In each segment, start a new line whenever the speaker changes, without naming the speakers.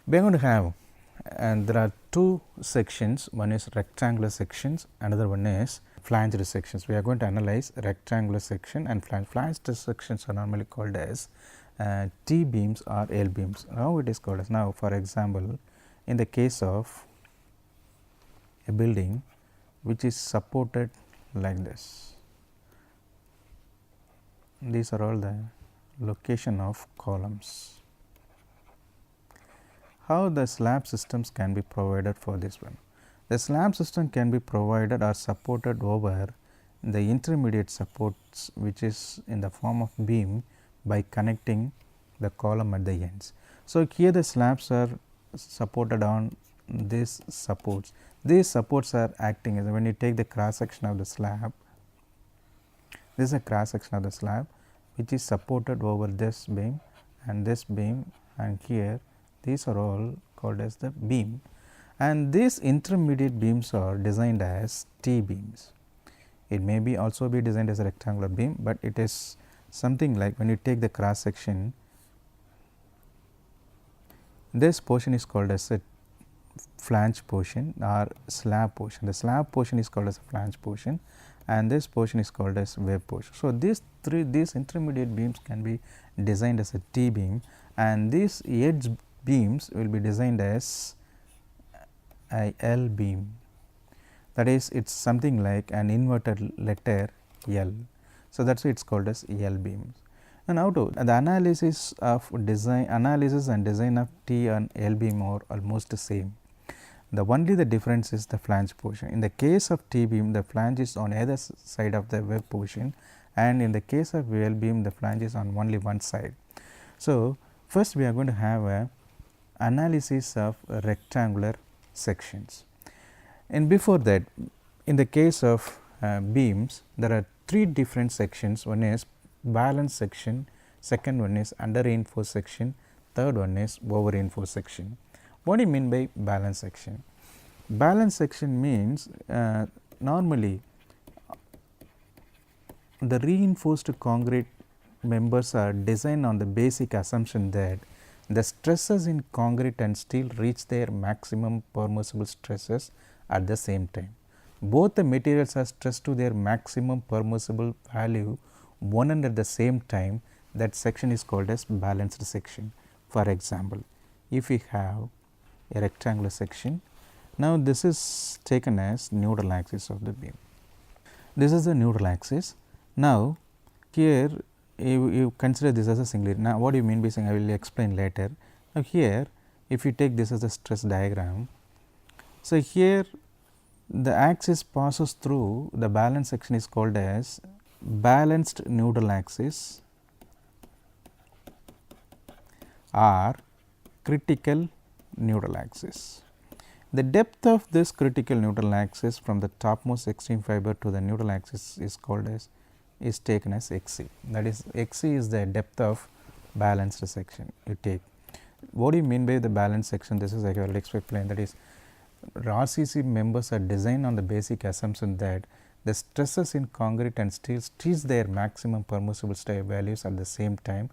We are going to have, and there are two sections, one is rectangular sections, another one is flanged sections. We are going to analyze rectangular section and flanged sections are normally called as T beams or L beams. Now it is called as, now for example, in the case of a building which is supported like this, these are all the location of columns. How the slab systems can be provided for this one? The slab system can be provided or supported over the intermediate supports which is in the form of beam by connecting the column at the ends. So, here the slabs are supported on these supports. These supports are acting as, when you take the cross section of the slab, this is a cross section of the slab which is supported over this beam and this beam, and here these are all called as the beam, and these intermediate beams are designed as T beams. It may be also be designed as a rectangular beam, but it is something like when you take the cross section, this portion is called as a flange portion or slab portion. The slab portion is called as a flange portion and this portion is called as web portion. So, these intermediate beams can be designed as a T beam, and these edge beams will be designed as a L beam, that is it is something like an inverted letter L. So, that is why it is called as L beams. And now to the analysis and design of T and L beam are almost the same. The only the difference is the flange portion. In the case of T beam, the flange is on either side of the web portion, and in the case of L beam, the flange is on only one side. So, first we are going to have a analysis of rectangular sections, and before that, in the case of beams, there are three different sections. One is balanced section, second one is under reinforced section, third one is over reinforced section. What do you mean by balanced section? Balanced section means normally the reinforced concrete members are designed on the basic assumption that the stresses in concrete and steel reach their maximum permissible stresses at the same time. Both the materials are stressed to their maximum permissible value one and at the same time. That section is called as balanced section. For example, if we have a rectangular section, now this is taken as neutral axis of the beam. This is the neutral axis. Now, here you consider this as a singularity. Now, what do you mean by saying? I will explain later. Now, here if you take this as a stress diagram, so here the axis passes through the balanced section is called as balanced neutral axis or critical neutral axis. The depth of this critical neutral axis from the topmost extreme fiber to the neutral axis is called as, is taken as XC. That is, XC is the depth of balanced section you take. What do you mean by the balanced section? This is, I will explain, that is RCC members are designed on the basic assumption that the stresses in concrete and steel reach their maximum permissible stress values at the same time.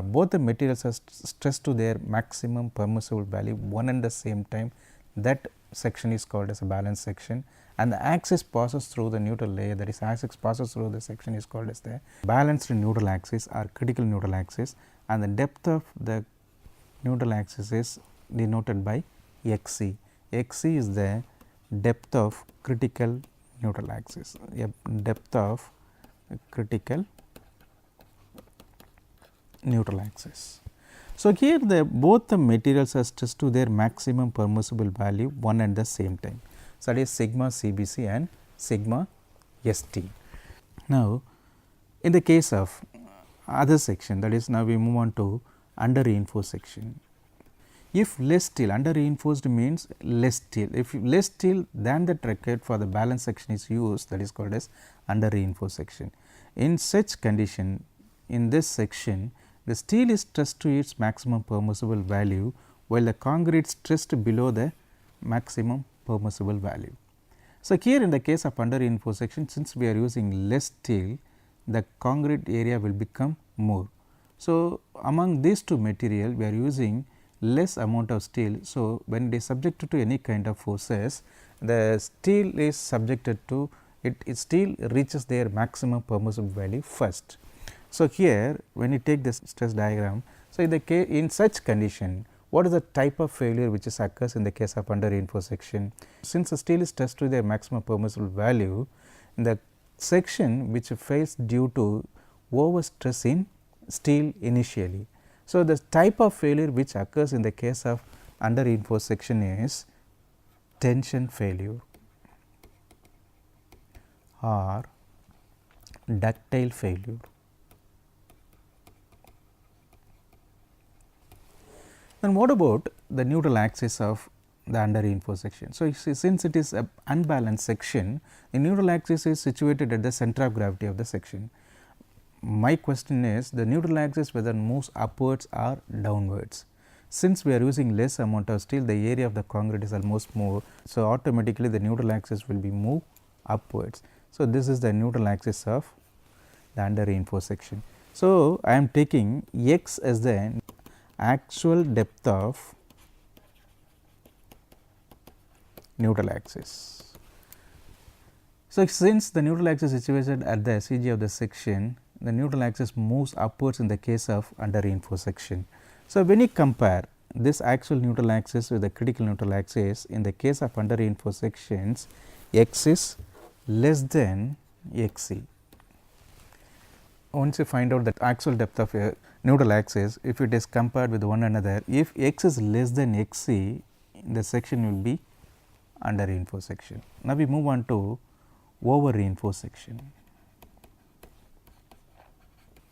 Both the materials are stressed to their maximum permissible value one and the same time. That section is called as a balanced section, and the axis passes through the neutral layer, that is axis passes through the section is called as the balanced neutral axis or critical neutral axis, and the depth of the neutral axis is denoted by XC. XC is the depth of critical neutral axis, depth of critical neutral axis. So, here both the materials are stressed to their maximum permissible value one at the same time. So, that is sigma CBC and sigma ST. Now, in the case of other section, that is, now we move on to under reinforced section. If less steel, under reinforced means less steel, if less steel than that required for the balanced section is used, that is called as under reinforced section. In such condition, in this section, the steel is stressed to its maximum permissible value, while the concrete stressed below the maximum permissible value. So, here in the case of under reinforced section, since we are using less steel, the concrete area will become more. So, among these two material, we are using less amount of steel. So, when it is subjected to any kind of forces, the steel is subjected to it steel reaches their maximum permissible value first. So, here when you take this stress diagram, so in such condition, what is the type of failure which is occurs in the case of under reinforced section? Since the steel is stressed to their maximum permissible value, the section which fails due to over stress in steel initially. So, the type of failure which occurs in the case of under reinforced section is tension failure or ductile failure. And what about the neutral axis of the under reinforced section? So, since it is an unbalanced section, the neutral axis is situated at the center of gravity of the section. My question is, the neutral axis whether moves upwards or downwards. Since we are using less amount of steel, the area of the concrete is almost more. So, automatically the neutral axis will be moved upwards. So, this is the neutral axis of the under reinforced section. So, I am taking x as the actual depth of neutral axis. So, since the neutral axis is situated at the CG of the section, the neutral axis moves upwards in the case of under reinforced section. So, when you compare this actual neutral axis with the critical neutral axis, in the case of under reinforced sections, x is less than xc. Once you find out the actual depth of a neutral axis, if it is compared with one another, if x is less than xc, the section will be under reinforced section. Now, we move on to over reinforced section.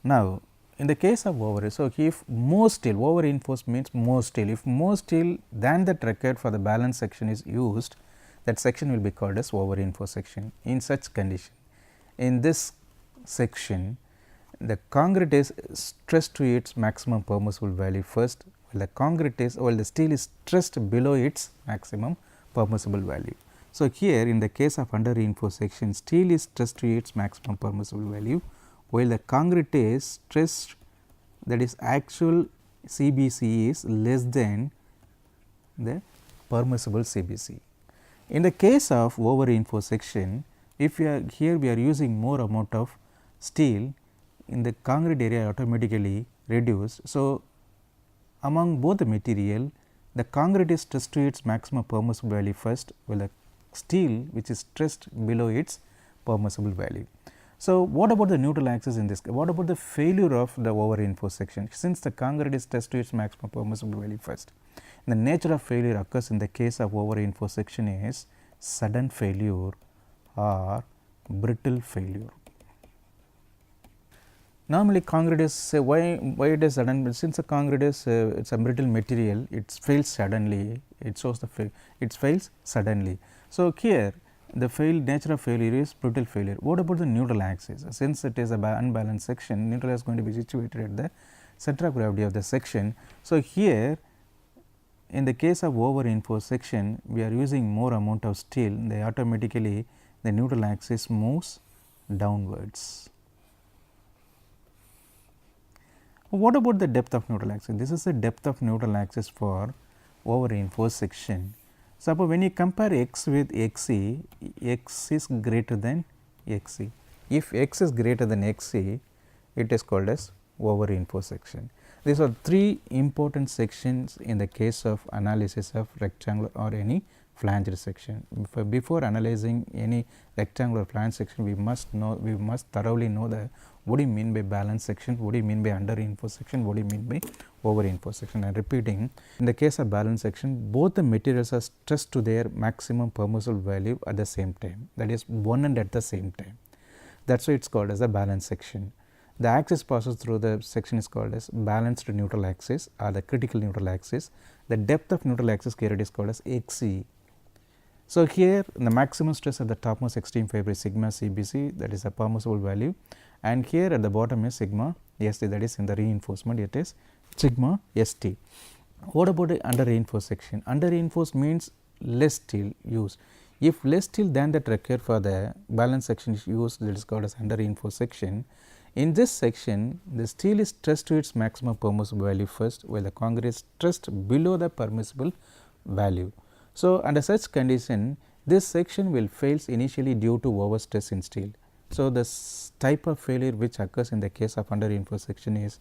Now, in the case of over, so if more steel, over reinforced means more steel, if more steel than that required for the balance section is used, that section will be called as over reinforced section. In such condition, in this section, the concrete is stressed to its maximum permissible value first, while the steel is stressed below its maximum permissible value. So, here in the case of under reinforced section, steel is stressed to its maximum permissible value, while the concrete is stressed, that is actual CBC is less than the permissible CBC. In the case of over reinforced section, if we are here we are using more amount of steel, in the concrete area automatically reduced. So, among both the material, the concrete is stressed to its maximum permissible value first, while the steel which is stressed below its permissible value. So, what about the neutral axis in this case? What about the failure of the over reinforced section? Since the concrete is stressed to its maximum permissible value first, the nature of failure occurs in the case of over reinforced section is sudden failure or brittle failure. Normally, concrete is why it is sudden? Since the concrete is it's a brittle material, it fails suddenly. It shows the it fails suddenly. So, here the nature of failure is brittle failure. What about the neutral axis? Since it is a unbalanced section, neutral is going to be situated at the center of gravity of the section. So, here in the case of over reinforced section, we are using more amount of steel. They automatically the neutral axis moves downwards. What about the depth of neutral axis? This is the depth of neutral axis for over reinforced section. Suppose when you compare x with xc, x is greater than xc. If x is greater than xc, it is called as over reinforced section. These are three important sections in the case of analysis of rectangular or any flanged section. Before analyzing any rectangular flange section, we must thoroughly know the what do you mean by balanced section, what do you mean by under reinforced section, what do you mean by over reinforced section. I am repeating, in the case of balanced section, both the materials are stressed to their maximum permissible value at the same time, that is one and at the same time. That is why it is called as a balanced section. The axis passes through the section is called as balanced neutral axis or the critical neutral axis. The depth of neutral axis carried is called as xc. So, here the maximum stress at the topmost extreme fiber is sigma CBC, that is a permissible value, and here at the bottom is sigma ST, that is in the reinforcement it is sigma ST. What about the under reinforced section? Under reinforced means less steel used. If less steel than that required for the balance section is used, that is called as under reinforced section. In this section, the steel is stressed to its maximum permissible value first, while the concrete is stressed below the permissible value. So, under such condition, this section will fail initially due to overstress in steel. So, this type of failure which occurs in the case of under reinforced section is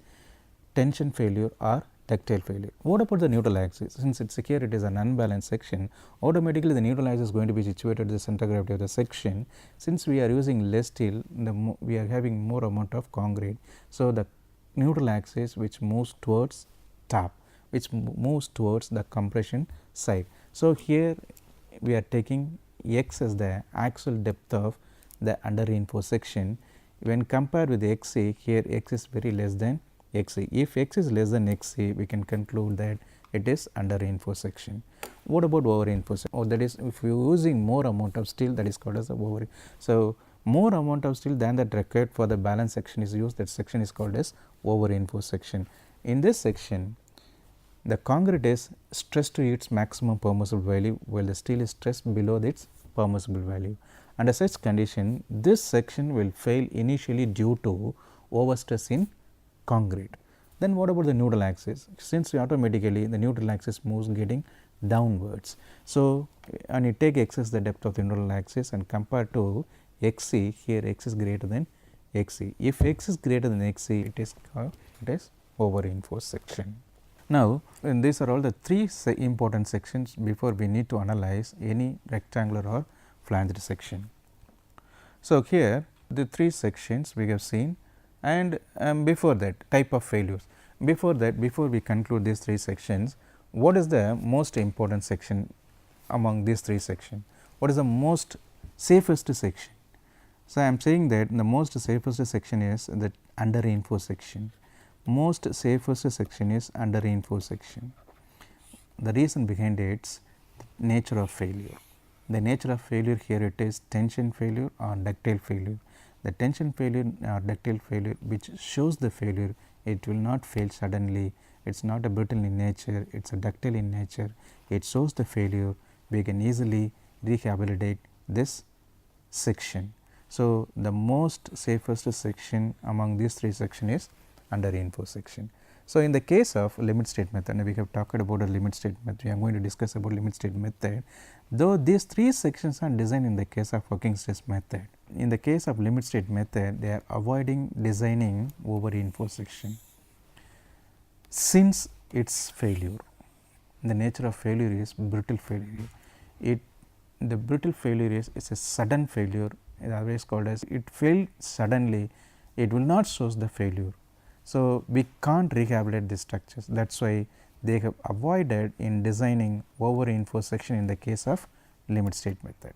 tension failure or ductile failure. What about the neutral axis? Since it's here, it is an unbalanced section, automatically the neutral axis is going to be situated at the center of gravity of the section. Since we are using less steel, we are having more amount of concrete. So, the neutral axis which moves towards top, which moves towards the compression side. So, here we are taking x as the axial depth of the under reinforced section. When compared with XC, here x is very less than XC. If x is less than XC, we can conclude that it is under reinforced section. What about over reinforced? Oh, that is, if you are using more amount of steel, that is called as over. So, more amount of steel than that required for the balance section is used, that section is called as over reinforced section. In this section, the concrete is stressed to its maximum permissible value, while the steel is stressed below its permissible value. Under such condition, this section will fail initially due to overstress in concrete. Then what about the neutral axis? Since automatically the neutral axis moves getting downwards. So, and you take x as the depth of the neutral axis and compare to xc, here x is greater than xc. If x is greater than xc, it is over reinforced section. Now, these are all the three important sections before we need to analyze any rectangular or flanged section. So, here the three sections we have seen, and before that type of failures. Before that, before we conclude these three sections, what is the most important section among these three sections? What is the most safest section? So, I am saying that the most safest section is the under reinforced section. Most safest section is under reinforced section. The reason behind its nature of failure. The nature of failure here, it is tension failure or ductile failure. The tension failure or ductile failure which shows the failure, it will not fail suddenly, it is not a brittle in nature, it is a ductile in nature, it shows the failure, we can easily rehabilitate this section. So, the most safest section among these three sections is under reinforced section. So, in the case of limit state method, and we have talked about a limit state method, we are going to discuss about limit state method. Though these three sections are designed in the case of working stress method, in the case of limit state method, they are avoiding designing over reinforced section. Since its failure, the nature of failure is brittle failure. The brittle failure is a sudden failure, it is always called as it failed suddenly, it will not show the failure. So, we can't rehabilitate these structures, that is why they have avoided in designing over reinforced section in the case of limit state method.